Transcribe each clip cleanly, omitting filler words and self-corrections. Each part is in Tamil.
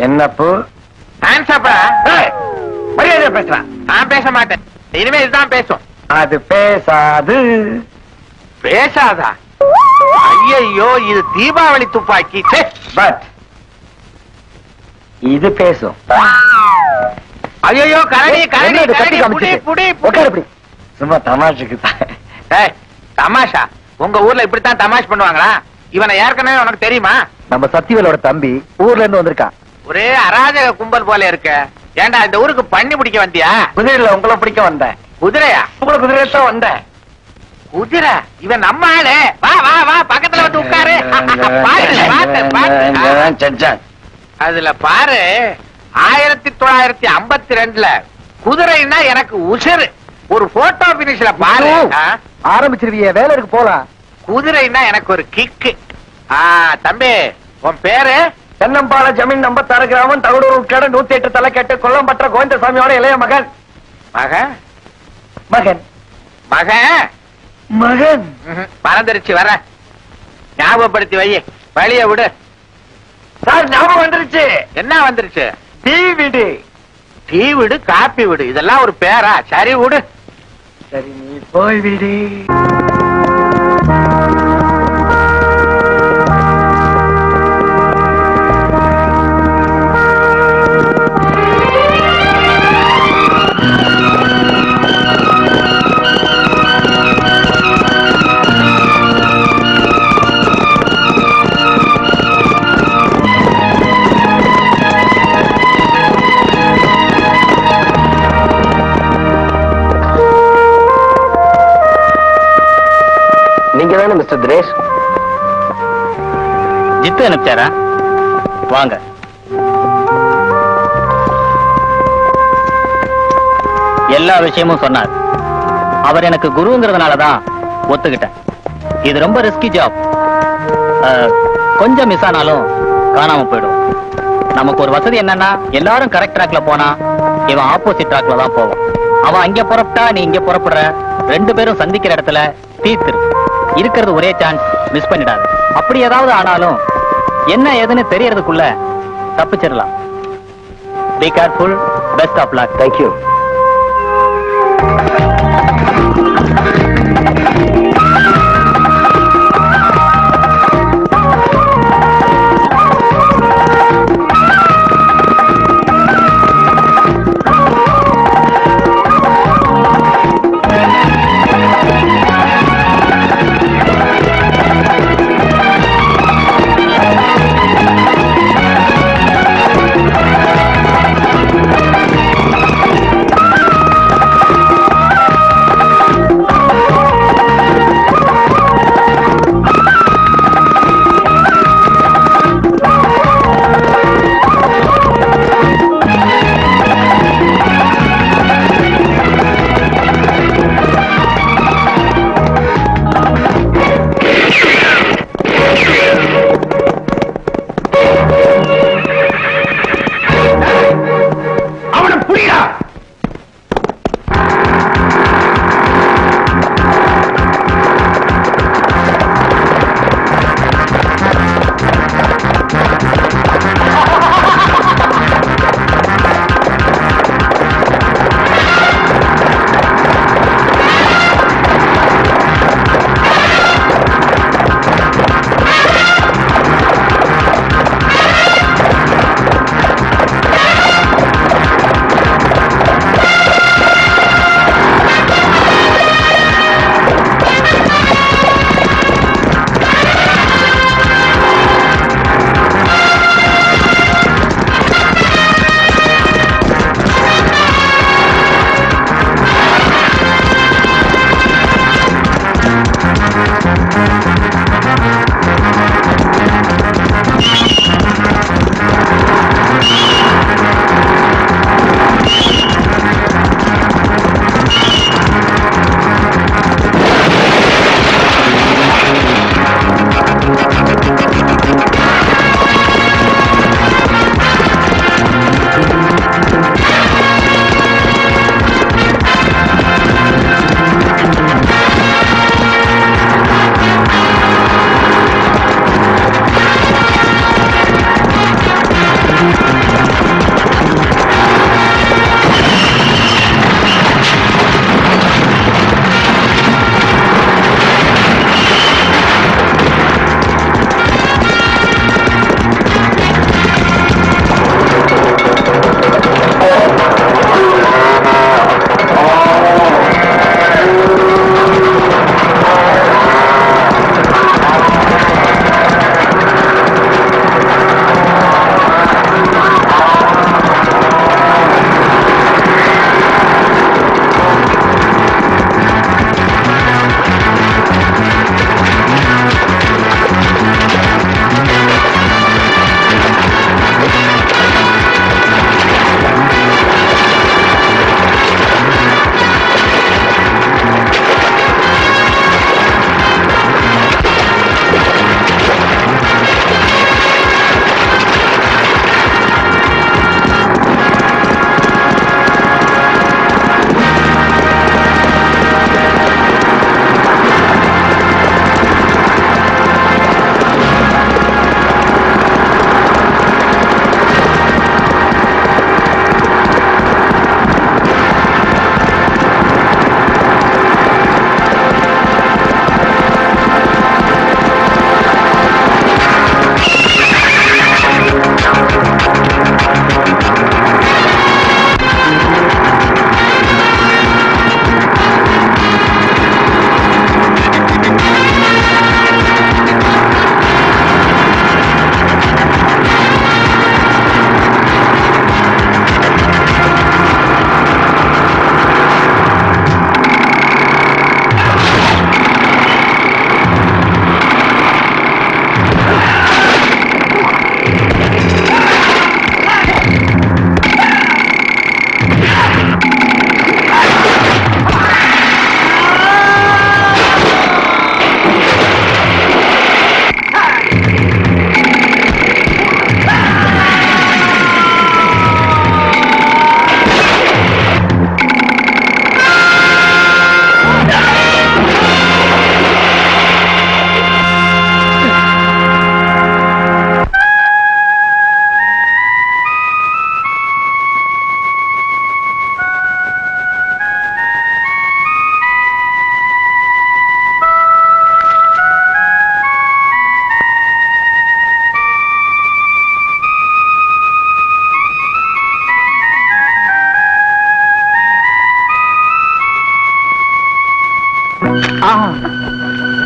என்னப்பு மரியாதை பேசுறான். நான் பேச மாட்டேன். இனிமே இதுதான் பேசும். அது பேசாது. பேசாதா? ஐயோ, இது தீபாவளி துப்பாக்கி. பட் இது பேசும். ஐயோ, சும்மா தமாஷுக்கு. தமாஷா? உங்க ஊர்ல இப்படித்தான் தமாஷ் பண்ணுவாங்களா? இவனை ஏற்கனவே உனக்கு தெரியுமா? நம்ம சத்திவேலோட தம்பி ஊர்ல இருந்து வந்திருக்கான். ஒரே அராஜக கும்பல் போல இருக்க. ஏண்டா இந்த ஊருக்கு பண்ணி பிடிக்க வந்தியா? குதிரையில உங்களை பிடிக்க வந்தேன். குதிரையா? உங்களை குதிரையத்தான் வந்தேன். குதிரை? இவன் நம்ம ஆளு. வா வா வா, பக்கத்துல வந்து உட்காரு. அதுல பாரு, 1952ல குதிரைன்னா எனக்கு உசுறு. ஒரு போட்டோ பினிஷ்ல பாரு. ஆரம்பிச்சிருவிய, வேலை இருக்கு போலாம். குதிரைன்னா எனக்கு ஒரு கிக்கு. தம்பி, உன் பேரு? தென்னம்பாள ஜமீன் 56 கிராமம், தகடூர் உட்கட 108 தலைக்கட்டு, கொல்லம்பற்ற கோவிந்தசாமியோட இளைய மகன். மகன் மகன் மகன் மகன் மறந்துருச்சு. வர ஞாபகப்படுத்தி வை. வழிய விடு. சார், ஞாபகம் வந்துருச்சு. என்ன வந்துருச்சு? டீ விடு. டீ விடு, காப்பி விடு, இதெல்லாம் ஒரு பேரா? சரி விடு. சரி, நீ போய் விடு. மிஸ்டர் தினேஷ், ஜித்து அனுப்பிச்சாரா? வாங்க. எல்லா விஷயமும் சொன்னார். அவர் எனக்கு குருங்கிறதுனாலதான் ஒத்துக்கிட்டேன். இது ரொம்ப ரிஸ்கி ஜாப். கொஞ்சம் மிஸ் ஆனாலும் காணாம போயிடும். நமக்கு ஒரு வசதி என்னன்னா, எல்லாரும் கரெக்ட் ட்ராக்ல போனா இவன் ஆப்போசிட் ட்ராக்ல தான் போவான். அவன் அங்க புறப்பட்டா நீ இங்க புறப்படுற, 2 பேரும் சந்திக்கிற இடத்துல தீர்த்து இருக்கிறது ஒரே சான்ஸ். மிஸ் பண்ணிடாது. அப்படி ஏதாவது ஆனாலும் என்ன ஏதுன்னு தெரியறதுக்குள்ள தப்பிச்சிடலாம். Be careful. Best of luck. Thank you.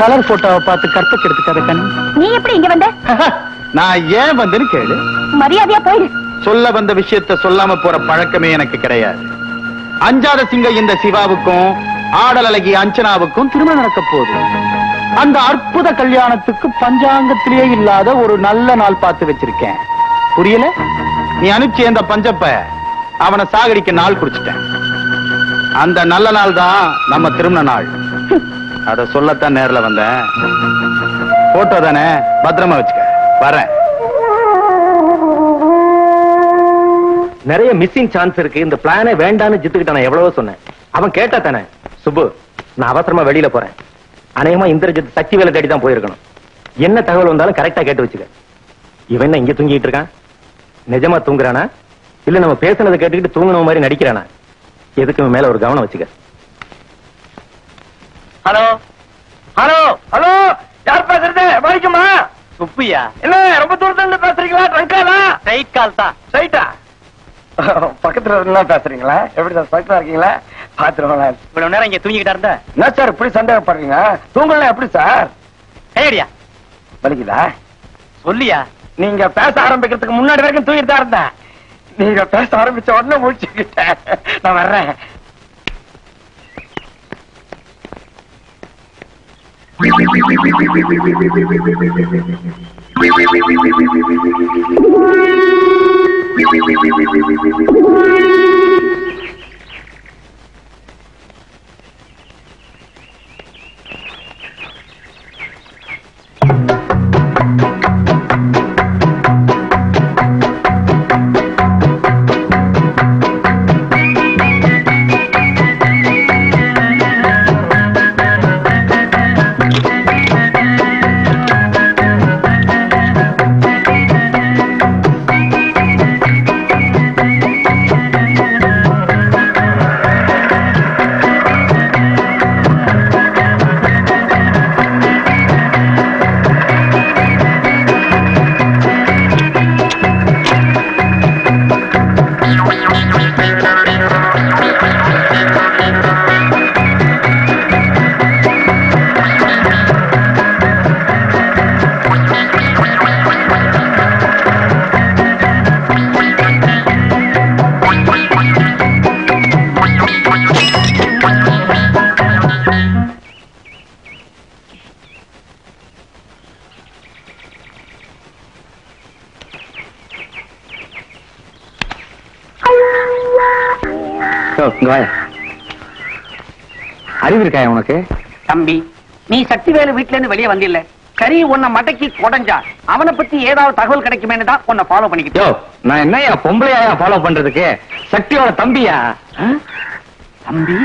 Colour போட்டோவை பார்த்து கற்பக்கு எடுத்துக்காத கண்ணு. நீ எப்படி இங்க வந்த? நான் ஏன் வந்தேன்னு கேளு. மரியாதையா போயிடு. சொல்ல வந்த விஷயத்த சொல்லாம போற பழக்கமே எனக்கு கிடையாது. அஞ்சாத சிங்க இந்த சிவாவுக்கும் ஆடல் அழகி அஞ்சனாவுக்கும் திருமணம் நடக்க போகுது. அந்த அற்புத கல்யாணத்துக்கு பஞ்சாங்கத்திலேயே இல்லாத ஒரு நல்ல நாள் பார்த்து வச்சிருக்கேன். புரியல? நீ அனுப்பிச்சு அந்த பஞ்சப்ப அவனை சாகடிக்க நாள் குறிச்சிட்டேன். அந்த நல்ல நாள் தான் நம்ம திருமண நாள். அத சொல்லத்தான் நேர்ல வந்தேன். போட்டோ தானே, பத்திரமா வச்சுக்க. வரேன். நிறைய மிஸ்ஸிங் சான்ஸ் இருக்கு. இந்த பிளானே வேண்டான்னு ஜித்துக்கிட்ட நான் எவ்வளவோ சொன்னேன். அவன் கேட்டா தானே. சுப்பு, நான் அவசரமா வெளியில போறேன். அநேகமா இந்திரஜித் சக்தி வேலை தேடி தான் போயிருக்கணும். என்ன தகவல் வந்தாலும் கரெக்டா கேட்டு வச்சுக்க. இவன் என்ன இங்க தூங்கிட்டு இருக்கான்? நிஜமா தூங்குறானா இல்ல நம்ம பேசுனதை கேட்டுக்கிட்டு தூங்குன மாதிரி நடிக்கிறானா? எதுக்கு மேல ஒரு கவனம் வச்சுக்க. ஹலோ ஹலோ ஹலோ, யார் பேசுறது? வணக்கம்மா. சுப்பியா? என்ன ரொம்ப தூரத்துல இருந்து பேசுறீங்களா? ட்ரங்காலா? ரைட் கால் தான். ரைட்டா? பக்கத்துல இருந்தா பேசுறீங்களா? எப்படி சார், பக்கத்துல இருக்கீங்களா? பாத்துருவாங்க. இவ்வளவு நேரம் இங்க தூங்கிக்கிட்டா இருந்த என்ன சார் இப்படி சந்தேகப்படுறீங்க? தூங்கலாம் எப்படி சார்? கையடியா வலிக்குதா? சொல்லியா? நீங்க பேச ஆரம்பிக்கிறதுக்கு முன்னாடி வரைக்கும் தூங்கிட்டு தான் இருந்தேன். நீங்க பேச ஆரம்பிச்ச உடனே முடிச்சுக்கிட்டேன். நான் வர்றேன். அறிவு இருக்கா உனக்கு? தம்பி, நீ சக்திவேலு வீட்டுல இருந்து வெளியே வந்தில்ல, கறி உன்னை மடக்கி கொடைஞ்சா அவனை பத்தி ஏதாவது தகவல் கிடைக்குமேன்னு தான் உன்னை ஃபாலோ பண்ணிக்கிட்டு. நான் என்னையா பொம்பளையா ஃபாலோ பண்றதுக்கு? சக்தியோட தம்பியா? தம்பி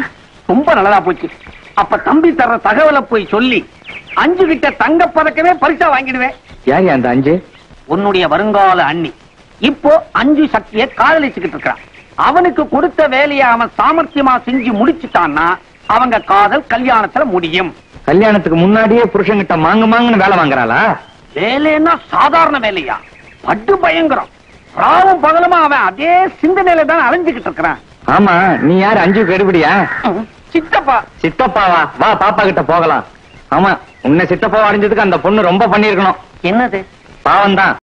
ரொம்ப நல்லதா போச்சு. அப்ப தம்பி தர்ற தகவலை போய் சொல்லி 5 கிட்ட தங்க பதக்கமே பரிசா வாங்கிடுவேன். யார் அந்த 5? உன்னுடைய வருங்கால அண்ணி. இப்போ 5 சக்தியை காதலிச்சுக்கிட்டு இருக்கிறான். அவனுக்கு கொடுத்த வேலையை அவன் சாமர்த்தியமா செஞ்சு முடிச்சுட்டான்னா அவங்க காதல் கல்யாணத்துல முடியும். கல்யாணத்துக்கு முன்னாடியே புருஷன்கிட்ட மாங்குன்னு வேலை வாங்குறாளா? வேலைன்னா சாதாரண வேலையா? பட்டு பயங்கரம். ராவும் பகலுமா அவன் அதே சிந்தனையில தான் அலைஞ்சுக்கிட்டு இருக்கிறான். ஆமா, நீ யார் 5 கெடுபடியா? சித்தப்பா. சித்தப்பாவா? வா பாப்பா கிட்ட போகலாம். ஆமா, உன்னை சித்தப்பா அடைஞ்சதுக்கு அந்த பொண்ணு ரொம்ப பண்ணிருக்கணும். என்னது? பாவம் தான்.